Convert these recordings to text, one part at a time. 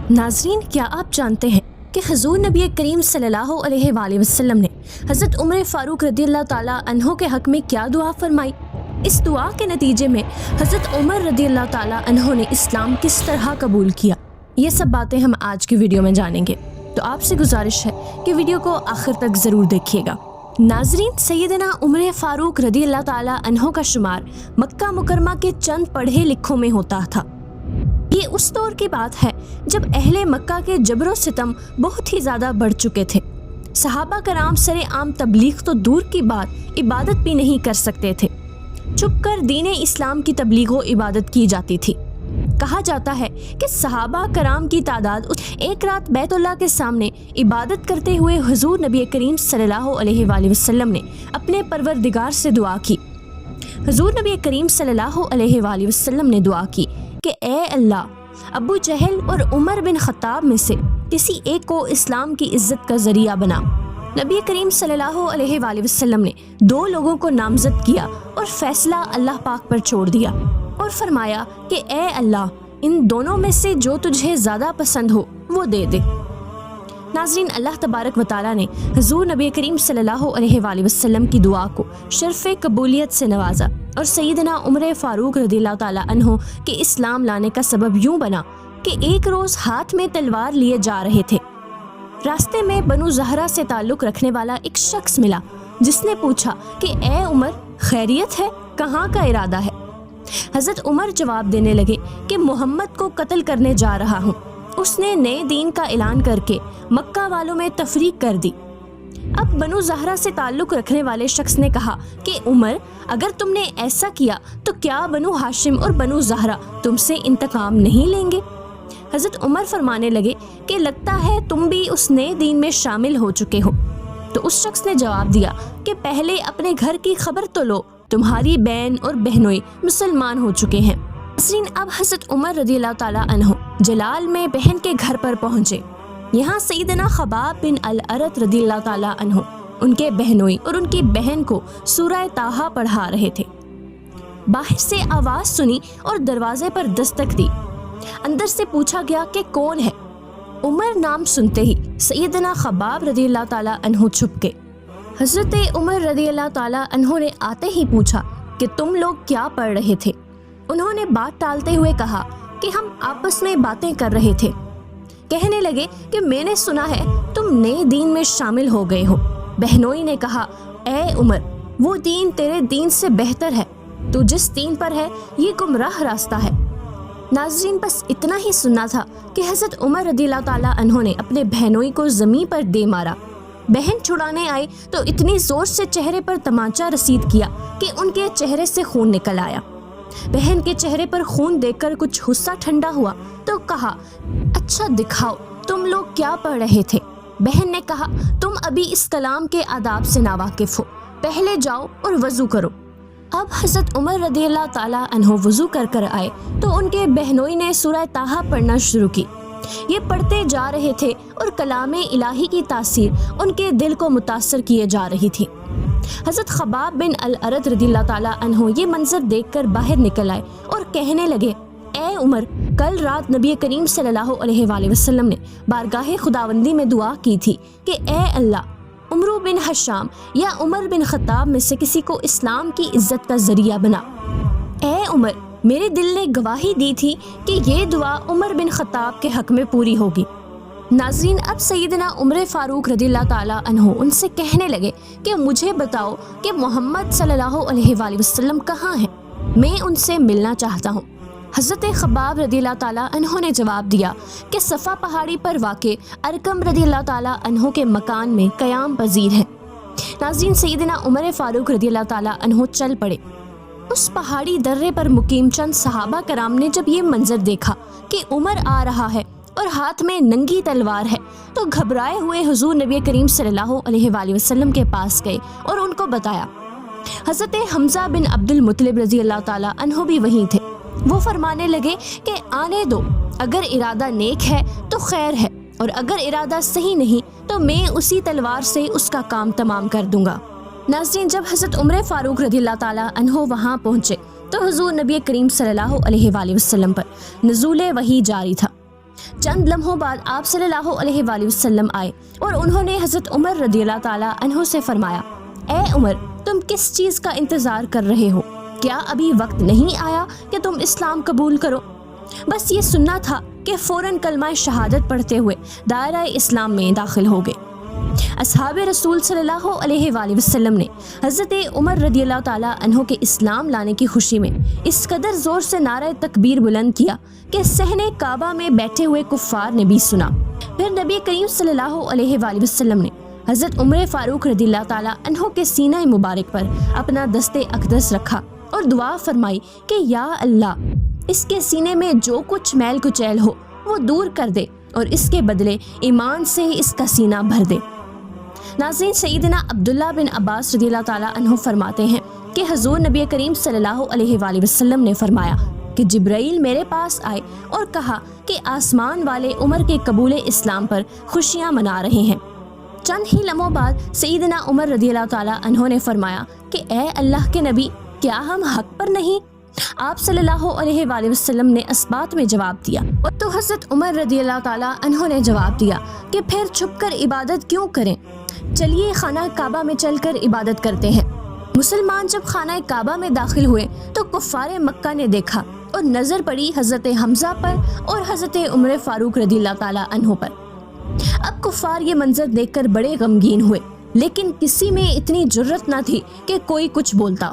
ناظرین، کیا آپ جانتے ہیں کہ حضور نبی کریم صلی اللہ علیہ وآلہ وسلم نے حضرت عمر فاروق رضی اللہ تعالیٰ عنہ کے حق میں کیا دعا فرمائی؟ اس دعا کے نتیجے میں حضرت عمر رضی اللہ تعالیٰ عنہ نے اسلام کس طرح قبول کیا، یہ سب باتیں ہم آج کی ویڈیو میں جانیں گے، تو آپ سے گزارش ہے کہ ویڈیو کو آخر تک ضرور دیکھیے گا۔ ناظرین، سیدنا عمر فاروق رضی اللہ تعالیٰ عنہ کا شمار مکہ مکرمہ کے چند پڑھے لکھوں میں ہوتا تھا۔ یہ اس دور کی بات ہے جب اہل مکہ کے جبر و ستم بہت ہی زیادہ بڑھ چکے تھے۔ صحابہ کرام سر عام تبلیغ تو دور کی بات، عبادت بھی نہیں کر سکتے تھے۔ چھپ کر دین اسلام کی تبلیغ و عبادت کی جاتی تھی۔ کہا جاتا ہے کہ صحابہ کرام کی تعداد ایک رات بیت اللہ کے سامنے عبادت کرتے ہوئے حضور نبی کریم صلی اللہ علیہ وآلہ وسلم نے اپنے پروردگار سے دعا کی۔ حضور نبی کریم صلی اللہ علیہ وآلہ وسلم نے دعا کی کہ اے اللہ، ابو جہل اور عمر بن خطاب میں سے کسی ایک کو اسلام کی عزت کا ذریعہ بنا۔ نبی کریم صلی اللہ علیہ وآلہ وسلم نے دو لوگوں کو نامزد کیا اور فیصلہ اللہ پاک پر چھوڑ دیا اور فرمایا کہ اے اللہ، ان دونوں میں سے جو تجھے زیادہ پسند ہو وہ دے دے۔ ناظرین، اللہ تبارک و تعالیٰ نے حضور نبی کریم صلی اللہ علیہ وآلہ وسلم کی دعا کو شرف قبولیت سے نوازا اور سیدنا عمر فاروق رضی اللہ تعالیٰ عنہ کے اسلام لانے کا سبب یوں بنا کہ ایک روز ہاتھ میں تلوار لیے جا رہے تھے۔ راستے میں بنو زہرہ سے تعلق رکھنے والا ایک شخص ملا جس نے پوچھا کہ اے عمر، خیریت ہے؟ کہاں کا ارادہ ہے؟ حضرت عمر جواب دینے لگے کہ محمد کو قتل کرنے جا رہا ہوں۔ اس نے نئے دین کا اعلان کر کے مکہ والوں میں تفریق کر دی۔ اب بنو زہرہ سے تعلق رکھنے والے شخص نے کہا کہ عمر، اگر تم نے ایسا کیا تو کیا بنو ہاشم اور بنو زہرہ تم سے انتقام نہیں لیں گے؟ حضرت عمر فرمانے لگے کہ لگتا ہے تم بھی اس نئے دین میں شامل ہو چکے ہو۔ تو اس شخص نے جواب دیا کہ پہلے اپنے گھر کی خبر تو لو، تمہاری بہن اور بہنوئی مسلمان ہو چکے ہیں۔ ناظرین، اب حضرت عمر رضی اللہ تعالیٰ عنہ جلال میں بہن کے گھر پر پہنچے۔ یہاں سیدنا خباب بن الارت رضی اللہ تعالیٰ عنہ ان کے بہنوئی اور ان کی بہن کو سورہ طٰہٰ پڑھا رہے تھے۔ باہر سے آواز سنی اور دروازے پر دستک دی۔ اندر سے پوچھا گیا کہ کون ہے؟ عمر نام سنتے ہی سیدنا خباب رضی اللہ تعالیٰ عنہ چھپ گئے۔ حضرت عمر رضی اللہ تعالیٰ عنہ نے آتے ہی پوچھا کہ تم لوگ کیا پڑھ رہے تھے؟ انہوں نے بات ٹالتے ہوئے کہا کہ ہم آپس میں باتیں کر رہے تھے۔ کہنے لگے کہ میں نے سنا ہے تم نئے دین میں شامل ہو گئے ہو۔ بہنوئی نے کہا، اے عمر، وہ دین تیرے دین سے بہتر ہے، تو جس دین پر ہے یہ گمراہ راستہ ہے۔ ناظرین، بس اتنا ہی سننا تھا کہ حضرت عمر رضی اللہ تعالیٰ عنہ نے اپنے بہنوئی کو زمین پر دے مارا۔ بہن چھڑانے آئی تو اتنی زور سے چہرے پر تمانچہ رسید کیا کہ ان کے چہرے سے خون نکل آیا۔ بہن کے چہرے پر خون دیکھ کر کچھ غصہ ٹھنڈا ہوا تو کہا، اچھا دکھاؤ تم لوگ کیا پڑھ رہے تھے؟ بہن نے کہا، تم ابھی اس کلام کے آداب سے ناواقف ہو، پہلے جاؤ اور وضو کرو۔ اب حضرت عمر رضی اللہ تعالیٰ عنہ وضو کر آئے تو ان کے بہنوئی نے سورہ طٰہٰ پڑھنا شروع کی۔ یہ پڑھتے جا رہے تھے اور کلام الہی کی تاثیر ان کے دل کو متاثر کیے جا رہی تھی۔ حضرت خباب بن الارت رضی اللہ تعالیٰ عنہ یہ منظر دیکھ کر باہر نکل آئے اور کہنے لگے، اے عمر، کل رات نبی کریم صلی اللہ علیہ وآلہ وسلم نے بارگاہ خداوندی میں دعا کی تھی کہ اے اللہ، عمر بن حشام یا عمر بن خطاب میں سے کسی کو اسلام کی عزت کا ذریعہ بنا۔ اے عمر، میرے دل نے گواہی دی تھی کہ یہ دعا عمر بن خطاب کے حق میں پوری ہوگی۔ ناظرین، اب سیدنا عمر فاروق رضی اللہ تعالیٰ عنہ ان سے کہنے لگے کہ مجھے بتاؤ کہ محمد صلی اللہ علیہ وآلہ وسلم کہاں ہیں، میں ان سے ملنا چاہتا ہوں۔ حضرت خباب رضی اللہ تعالیٰ عنہ نے جواب دیا کہ صفا پہاڑی پر واقع ارقم رضی اللہ تعالیٰ عنہ کے مکان میں قیام پذیر ہے۔ ناظرین، سیدنا عمر فاروق رضی اللہ تعالیٰ عنہ چل پڑے۔ اس پہاڑی درے پر مقیم چند صحابہ کرام نے جب یہ منظر دیکھا کہ عمر آ رہا ہے اور ہاتھ میں ننگی تلوار ہے تو گھبرائے ہوئے حضور نبی کریم صلی اللہ علیہ وآلہ وسلم کے پاس گئے اور ان کو بتایا۔ حضرت حمزہ بن عبد المطلب رضی اللہ تعالیٰ عنہ بھی وہیں تھے۔ وہ فرمانے لگے کہ آنے دو، اگر ارادہ نیک ہے تو خیر ہے، اور اگر ارادہ صحیح نہیں تو میں اسی تلوار سے اس کا کام تمام کر دوں گا۔ ناظرین، جب حضرت عمر فاروق رضی اللہ تعالیٰ عنہ وہاں پہنچے تو حضور نبی کریم صلی اللہ علیہ وآلہ وسلم پر نزول وحی جاری تھا۔ چند لمحوں بعد آپ صلی اللہ علیہ وآلہ وسلم آئے اور انہوں نے حضرت عمر رضی اللہ تعالیٰ عنہ سے فرمایا، اے عمر، تم کس چیز کا انتظار کر رہے ہو؟ کیا ابھی وقت نہیں آیا کہ تم اسلام قبول کرو؟ بس یہ سننا تھا کہ فوراً کلمہ شہادت پڑھتے ہوئے دائرہ اسلام میں داخل ہو گئے۔ اصحاب رسول صلی اللہ علیہ وآلہ وسلم نے حضرت عمر رضی اللہ تعالیٰ عنہ کے اسلام لانے کی خوشی میں اس قدر زور سے نعرہ تکبیر بلند کیا کہ صحن کعبہ میں بیٹھے ہوئے کفار نے بھی سنا۔ پھر نبی کریم صلی اللہ علیہ وآلہ وسلم نے حضرت عمر فاروق رضی اللہ تعالیٰ عنہ کے سینہ مبارک پر اپنا دست اقدس رکھا اور دعا فرمائی کہ یا اللہ، اس کے سینے میں جو کچھ میل کچیل ہو وہ دور کر دے اور اس کے بدلے ایمان سے اس کا سینہ بھر دے۔ ناظرین، سیدنا عبداللہ بن عباس رضی اللہ تعالیٰ عنہ فرماتے ہیں کہ حضور نبی کریم صلی اللہ علیہ وآلہ وسلم نے فرمایا کہ جبرائیل میرے پاس آئے اور کہا کہ آسمان والے عمر کے قبول اسلام پر خوشیاں منا رہے ہیں۔ چند ہی لمحوں بعد سیدنا عمر رضی اللہ تعالیٰ عنہ نے فرمایا کہ اے اللہ کے نبی، کیا ہم حق پر نہیں؟ آپ صلی اللہ علیہ وآلہ وسلم نے اسبات میں جواب دیا، اور تو حضرت عمر رضی اللہ تعالیٰ عنہ نے جواب دیا کہ پھر چھپ کر عبادت کیوں کریں؟ چلیے خانہ کعبہ میں چل کر عبادت کرتے ہیں۔ مسلمان جب خانہ کعبہ میں داخل ہوئے تو کفار مکہ نے دیکھا اور نظر پڑی حضرت حمزہ پر اور حضرت عمر فاروق رضی اللہ تعالیٰ عنہ پر۔ اب کفار یہ منظر دیکھ کر بڑے غمگین ہوئے، لیکن کسی میں اتنی جرت نہ تھی کہ کوئی کچھ بولتا۔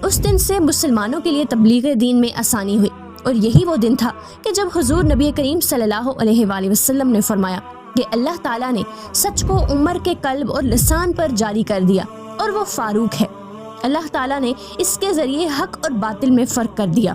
اس دن سے مسلمانوں کے لیے تبلیغ دین میں آسانی ہوئی، اور یہی وہ دن تھا کہ جب حضور نبی کریم صلی اللہ علیہ وآلہ وسلم نے فرمایا کہ اللہ تعالیٰ نے سچ کو عمر کے قلب اور لسان پر جاری کر دیا اور وہ فاروق ہے۔ اللہ تعالیٰ نے اس کے ذریعے حق اور باطل میں فرق کر دیا۔